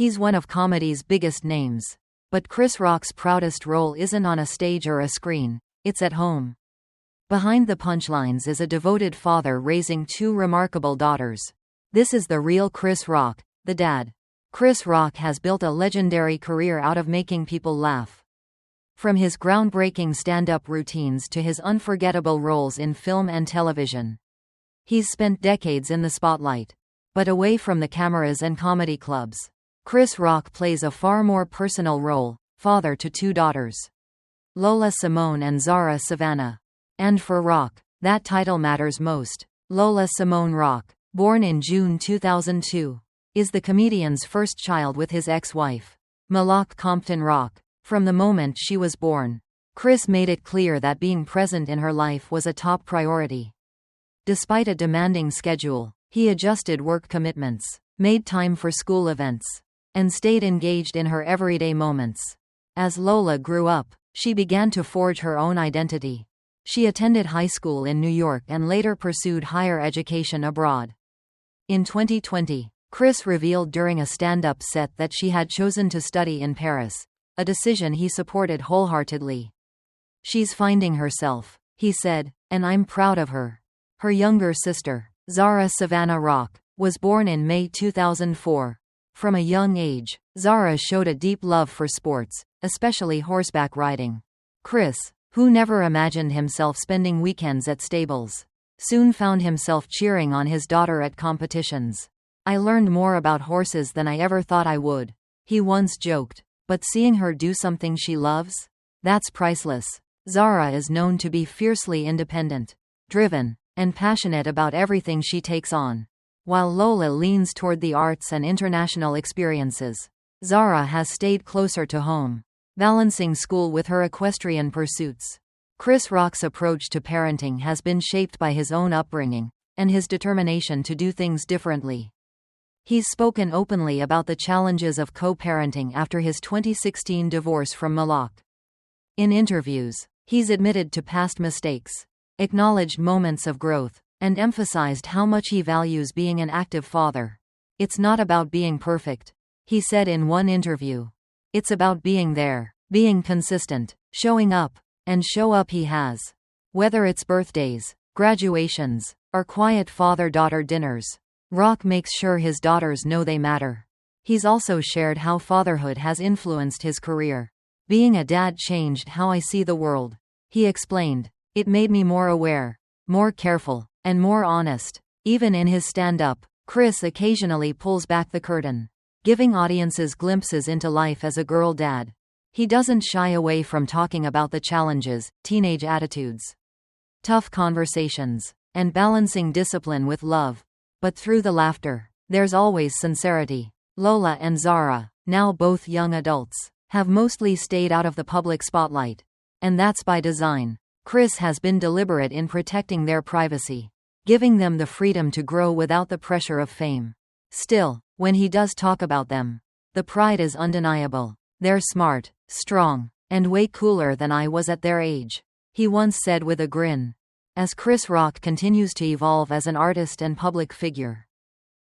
He's one of comedy's biggest names. But Chris Rock's proudest role isn't on a stage or a screen, it's at home. Behind the punchlines is a devoted father raising two remarkable daughters. This is the real Chris Rock, the dad. Chris Rock has built a legendary career out of making people laugh. From his groundbreaking stand-up routines to his unforgettable roles in film and television. He's spent decades in the spotlight. But away from the cameras and comedy clubs. Chris Rock plays a far more personal role, father to two daughters. Lola Simone and Zara Savannah. And for Rock, that title matters most. Lola Simone Rock, born in June 2002, is the comedian's first child with his ex-wife, Malak Compton Rock. From the moment she was born, Chris made it clear that being present in her life was a top priority. Despite a demanding schedule, he adjusted work commitments, made time for school events, and stayed engaged in her everyday moments. As Lola grew up, she began to forge her own identity. She attended high school in New York and later pursued higher education abroad. In 2020, Chris revealed during a stand-up set that she had chosen to study in Paris, a decision he supported wholeheartedly. "She's finding herself," he said, "and I'm proud of her." Her younger sister, Zara Savannah Rock, was born in May 2004. From a young age, Zara showed a deep love for sports, especially horseback riding. Chris, who never imagined himself spending weekends at stables, soon found himself cheering on his daughter at competitions. "I learned more about horses than I ever thought I would," he once joked. But seeing her do something she loves? That's priceless. Zara is known to be fiercely independent, driven, and passionate about everything she takes on. While Lola leans toward the arts and international experiences, Zara has stayed closer to home, balancing school with her equestrian pursuits. Chris Rock's approach to parenting has been shaped by his own upbringing, and his determination to do things differently. He's spoken openly about the challenges of co-parenting after his 2016 divorce from Malak. In interviews, he's admitted to past mistakes, acknowledged moments of growth, and emphasized how much he values being an active father. "It's not about being perfect," he said in one interview. "It's about being there, being consistent, showing up, and show up he has. Whether it's birthdays, graduations, or quiet father-daughter dinners, Rock makes sure his daughters know they matter." He's also shared how fatherhood has influenced his career. "Being a dad changed how I see the world," he explained. "It made me more aware, more careful, and more honest." Even in his stand-up, Chris occasionally pulls back the curtain, giving audiences glimpses into life as a girl dad. He doesn't shy away from talking about the challenges, teenage attitudes, tough conversations, and balancing discipline with love. But through the laughter, there's always sincerity. Lola and Zara, now both young adults, have mostly stayed out of the public spotlight. And that's by design. Chris has been deliberate in protecting their privacy, giving them the freedom to grow without the pressure of fame. Still, when he does talk about them, the pride is undeniable. "They're smart, strong, and way cooler than I was at their age," he once said with a grin. As Chris Rock continues to evolve as an artist and public figure,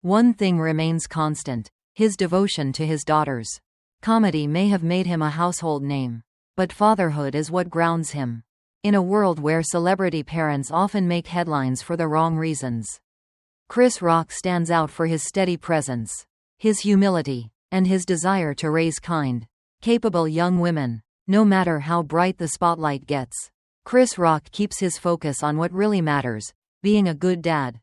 one thing remains constant: his devotion to his daughters. Comedy may have made him a household name, but fatherhood is what grounds him. In a world where celebrity parents often make headlines for the wrong reasons, Chris Rock stands out for his steady presence, his humility, and his desire to raise kind, capable young women. No matter how bright the spotlight gets, Chris Rock keeps his focus on what really matters: being a good dad.